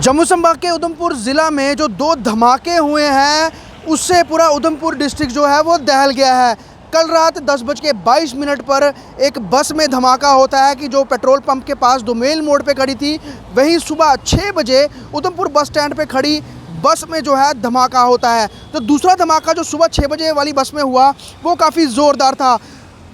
जम्मू संभाग के उधमपुर ज़िला में जो दो धमाके हुए हैं उससे पूरा उधमपुर डिस्ट्रिक्ट जो है वो दहल गया है। कल रात 10:22 पर एक बस में धमाका होता है कि जो पेट्रोल पंप के पास दोमेल मोड़ पे खड़ी थी, वहीं सुबह 6 बजे उधमपुर बस स्टैंड पे खड़ी बस में जो है धमाका होता है। तो दूसरा धमाका जो सुबह 6 बजे वाली बस में हुआ वो काफ़ी ज़ोरदार था।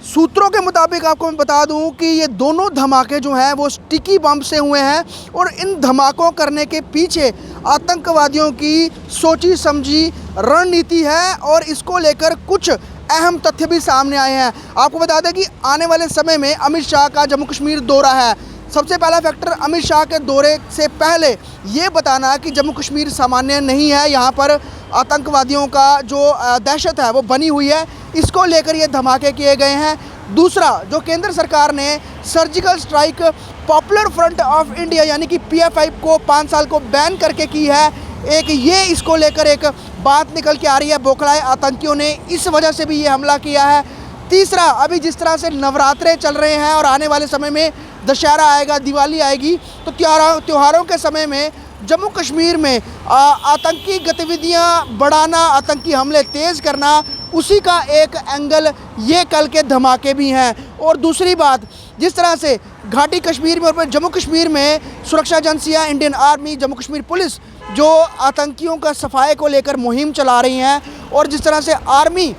सूत्रों के मुताबिक आपको मैं बता दूं कि ये दोनों धमाके जो हैं वो स्टिकी बम से हुए हैं और इन धमाकों करने के पीछे आतंकवादियों की सोची समझी रणनीति है और इसको लेकर कुछ अहम तथ्य भी सामने आए हैं। आपको बता दें कि आने वाले समय में अमित शाह का जम्मू कश्मीर दौरा है। सबसे पहला फैक्टर अमित शाह के दौरे से पहले ये बताना कि जम्मू कश्मीर सामान्य नहीं है, यहाँ पर आतंकवादियों का जो दहशत है वो बनी हुई है, इसको लेकर ये धमाके किए गए हैं। दूसरा, जो केंद्र सरकार ने surgical strike popular front of India यानी कि PF-I को 5 साल को बैन करके की है, एक ये इसको लेकर एक बात निकल के आ रही है। बौखलाए आतंकियों ने इस वजह से भी ये हमला किया है। तीसरा, अभी जिस तरह से नवरात्रे चल रहे हैं और आने वाले समय में दशहरा आएगा, दिवाली आएगी, तो त्योहारों के समय में जम्मू कश्मीर में आतंकी गतिविधियां बढ़ाना, आतंकी हमले तेज़ करना, उसी का एक एंगल ये कल के धमाके भी हैं। और दूसरी बात, जिस तरह से घाटी कश्मीर में और जम्मू कश्मीर में सुरक्षा एजेंसियां, Indian army, Jammu Kashmir police जो आतंकियों का सफाई को लेकर मुहिम चला रही हैं और जिस तरह से आर्मी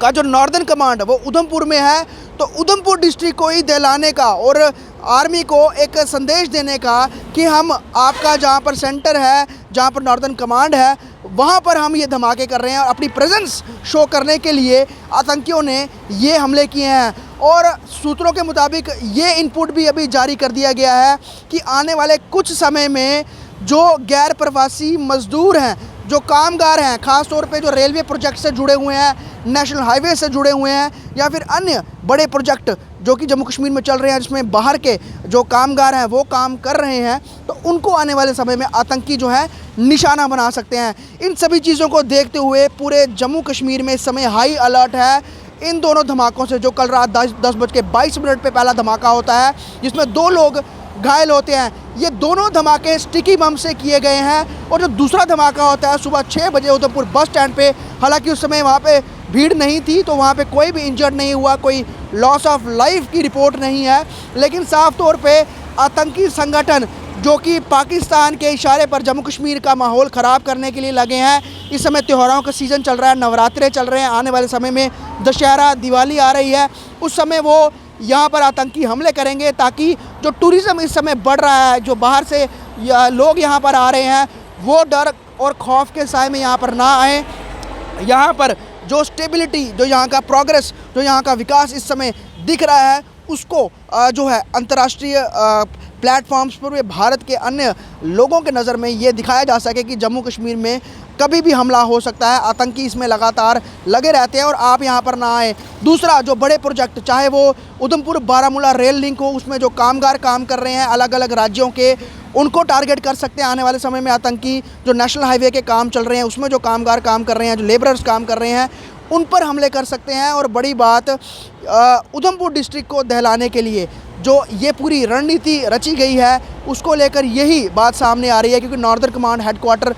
का जो नॉर्दर्न कमांड वो उधमपुर में है, तो उधमपुर डिस्ट्रिक्ट को ही दिलाने का और आर्मी को एक संदेश देने का कि हम आपका जहां पर सेंटर है, जहां पर नॉर्दर्न कमांड है, वहां पर हम ये धमाके कर रहे हैं और अपनी प्रेजेंस शो करने के लिए आतंकियों ने ये हमले किए हैं। और सूत्रों के मुताबिक ये इनपुट भी अभी जारी कर दिया गया है कि आने वाले कुछ समय में जो गैर प्रवासी मजदूर हैं, जो कामगार हैं, ख़ास तौर पे जो रेलवे प्रोजेक्ट से जुड़े हुए हैं, नेशनल हाईवे से जुड़े हुए हैं या फिर अन्य बड़े प्रोजेक्ट जो कि जम्मू कश्मीर में चल रहे हैं, जिसमें बाहर के जो कामगार हैं वो काम कर रहे हैं, तो उनको आने वाले समय में आतंकी जो है निशाना बना सकते हैं। इन सभी चीज़ों को देखते हुए पूरे जम्मू कश्मीर में इस समय हाई अलर्ट है इन दोनों धमाकों से। जो कल रात 10:22 पे पहला धमाका होता है जिसमें 2 लोग घायल होते हैं, ये दोनों धमाके स्टिकी बम से किए गए हैं। और जो दूसरा धमाका होता है सुबह 6 बजे उधमपुर बस स्टैंड पे, हालांकि उस समय वहाँ पे भीड़ नहीं थी तो वहाँ पे कोई भी इंजर्ड नहीं हुआ, कोई लॉस ऑफ लाइफ की रिपोर्ट नहीं है, लेकिन साफ तौर पे आतंकी संगठन जो कि पाकिस्तान के इशारे पर जम्मू कश्मीर का माहौल ख़राब करने के लिए लगे हैं। इस समय त्योहारों का सीज़न चल रहा है, नवरात्रे चल रहे हैं, आने वाले समय में दशहरा, दिवाली आ रही है, उस समय वो यहाँ पर आतंकी हमले करेंगे ताकि जो टूरिज़्म इस समय बढ़ रहा है, जो बाहर से लोग यहाँ पर आ रहे हैं, वो डर और खौफ के साए में यहाँ पर ना आए। यहाँ पर जो स्टेबिलिटी, जो यहाँ का प्रोग्रेस, जो यहाँ का विकास इस समय दिख रहा है, उसको जो है अंतर्राष्ट्रीय प्लेटफॉर्म्स पर भी भारत के अन्य लोगों के नज़र में ये दिखाया जा सके कि जम्मू कश्मीर में कभी भी हमला हो सकता है, आतंकी इसमें लगातार लगे रहते हैं और आप यहाँ पर ना आए। दूसरा, जो बड़े प्रोजेक्ट, चाहे वो उधमपुर बारामूला रेल लिंक हो, उसमें जो कामगार काम कर रहे हैं अलग अलग राज्यों के, उनको टारगेट कर सकते हैं आने वाले समय में आतंकी। जो नेशनल हाईवे के काम चल रहे हैं उसमें जो कामगार काम कर रहे हैं, जो लेबरर्स काम कर रहे हैं, उन पर हमले कर सकते हैं। और बड़ी बात, उधमपुर डिस्ट्रिक्ट को दहलाने के लिए जो ये पूरी रणनीति रची गई है उसको लेकर यही बात सामने आ रही है, क्योंकि नॉर्दर्न कमांड हेडक्वार्टर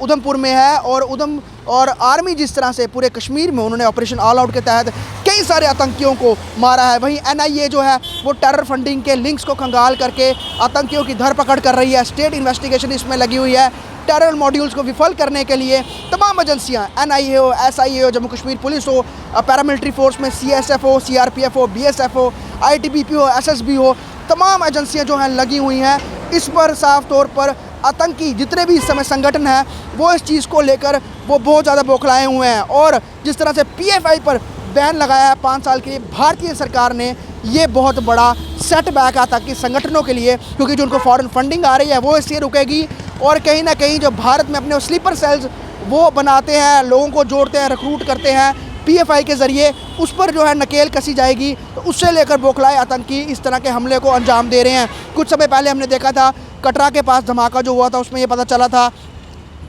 उधमपुर में है और आर्मी जिस तरह से पूरे कश्मीर में उन्होंने ऑपरेशन ऑल आउट के तहत कई सारे आतंकियों को मारा है, वहीं NIA जो है वो टेरर फंडिंग के लिंक्स को खंगाल करके आतंकियों की धरपकड़ कर रही है। स्टेट इन्वेस्टिगेशन इसमें लगी हुई है। टेरर मॉड्यूल्स को विफल करने के लिए तमाम एजेंसियां, NIA हो, SIA हो, जम्मू कश्मीर पुलिस हो, पैरामिलिट्री फोर्स में CSF हो, CRPF हो, BSF हो, ITBP हो, SSB हो, तमाम एजेंसियां जो हैं लगी हुई हैं। इस पर साफ तौर पर आतंकी जितने भी इस समय संगठन हैं वो इस चीज़ को लेकर वो बहुत ज़्यादा बौखलाए हुए हैं। और जिस तरह से PF-I पर बैन लगाया है 5 साल के लिए भारतीय सरकार ने, ये बहुत बड़ा सेटबैक आतंकी संगठनों के लिए, क्योंकि जो उनको फॉरेन फंडिंग आ रही है वो इससे रुकेगी और कहीं ना कहीं जो भारत में अपने स्लीपर सेल्स वो बनाते हैं, लोगों को जोड़ते हैं, रिक्रूट करते हैं PF-I के ज़रिए, उस पर जो है नकेल कसी जाएगी। तो उससे लेकर बौखलाए आतंकी इस तरह के हमले को अंजाम दे रहे हैं। कुछ समय पहले हमने देखा था कटरा के पास धमाका जो हुआ था, उसमें ये पता चला था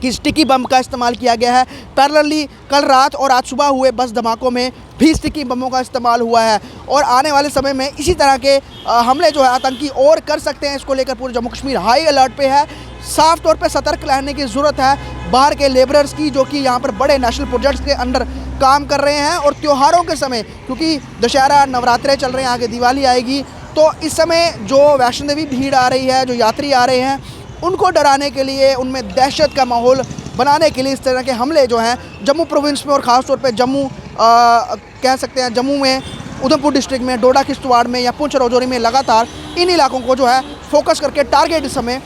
कि स्टिकी बम का इस्तेमाल किया गया है। पैरेलली कल रात और आज सुबह हुए बस धमाकों में भी स्टिकी बमों का इस्तेमाल हुआ है और आने वाले समय में इसी तरह के हमले जो है आतंकी और कर सकते हैं। इसको लेकर पूरे जम्मू कश्मीर हाई अलर्ट पे है साफ तौर पे सतर्क रहने की ज़रूरत है बाहर के लेबरर्स की, जो कि यहाँ पर बड़े नेशनल प्रोजेक्ट्स के अंडर काम कर रहे हैं। और त्योहारों के समय, क्योंकि दशहरा नवरात्रे चल रहे हैं, आगे दिवाली आएगी, तो इस समय जो वैष्णो देवी भीड़ आ रही है, जो यात्री आ रहे हैं, उनको डराने के लिए, उनमें दहशत का माहौल बनाने के लिए इस तरह के हमले जो हैं जम्मू प्रोविंस में और ख़ास तौर पे जम्मू कह सकते हैं जम्मू में, उधमपुर डिस्ट्रिक्ट में, डोडा किश्तवाड़ में या पुंछ राजौरी में लगातार इन इलाकों को जो है फोकस करके टारगेट इस समय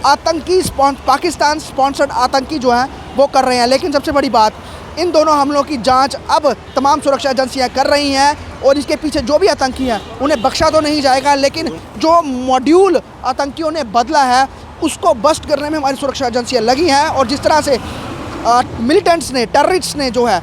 आतंकी पाकिस्तान स्पॉन्सर्ड आतंकी जो हैं वो कर रहे हैं। लेकिन सबसे बड़ी बात, इन दोनों हमलों की जांच अब तमाम सुरक्षा एजेंसियां कर रही हैं और इसके पीछे जो भी आतंकी हैं उन्हें बख्शा तो नहीं जाएगा, लेकिन जो मॉड्यूल आतंकियों ने बदला है उसको बस्ट करने में हमारी सुरक्षा एजेंसियां लगी हैं। और जिस तरह से मिलिटेंट्स ने, टेररिस्ट्स ने जो है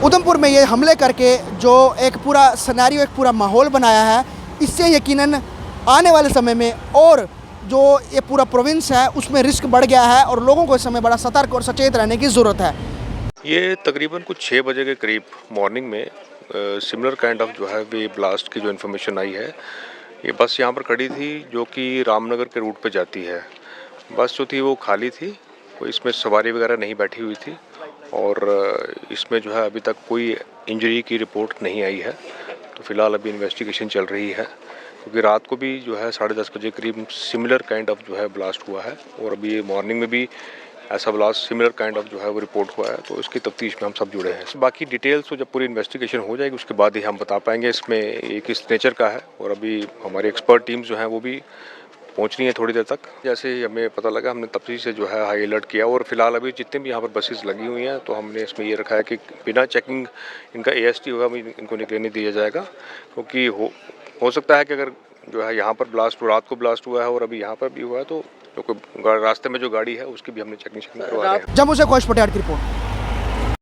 उधमपुर में ये हमले करके जो एक पूरा सिनेरियो, एक पूरा माहौल बनाया है, इससे यकीनन आने वाले समय में और जो ये पूरा प्रोविंस है उसमें रिस्क बढ़ गया है और लोगों को इस समय बड़ा सतर्क और सचेत रहने की ज़रूरत है। ये तकरीबन कुछ 6 बजे के करीब मॉर्निंग में सिमिलर काइंड ऑफ जो है वे ब्लास्ट की जो इन्फॉर्मेशन आई है। ये बस यहाँ पर खड़ी थी जो कि रामनगर के रूट पे जाती है। बस जो थी वो खाली थी, कोई इसमें सवारी वगैरह नहीं बैठी हुई थी और इसमें जो है अभी तक कोई इंजरी की रिपोर्ट नहीं आई है। तो फिलहाल अभी इन्वेस्टिगेशन चल रही है, क्योंकि रात को भी जो है 10:30 बजे करीब सिमिलर काइंड ऑफ जो है ब्लास्ट हुआ है और अभी मॉर्निंग में भी ऐसा ब्लास्ट सिमिलर काइंड ऑफ जो है वो रिपोर्ट हुआ है। तो इसकी तफ्तीश में हम सब जुड़े हैं। बाकी डिटेल्स तो जब पूरी इन्वेस्टिगेशन हो जाएगी उसके बाद ही हम बता पाएंगे इसमें ये किस नेचर का है। और अभी हमारी एक्सपर्ट टीम्स जो हैं वो भी पहुंच रही है थोड़ी देर तक। जैसे ही हमें पता लगा हमने तब से जो है हाई अलर्ट किया और फिलहाल अभी जितने भी यहाँ पर बसेस लगी हुई हैं तो हमने इसमें ये रखा है कि बिना चेकिंग इनका AST होगा इनको निकलने नहीं दिया जाएगा, क्योंकि हो सकता है कि अगर जो है यहाँ पर ब्लास्ट रात को ब्लास्ट हुआ है और अभी यहाँ पर भी हुआ है तो रास्ते में जो गाड़ी है उसकी भी हमने चेकिंग करवा रहे हैं। जम्मू से खोश पटियाला की रिपोर्ट।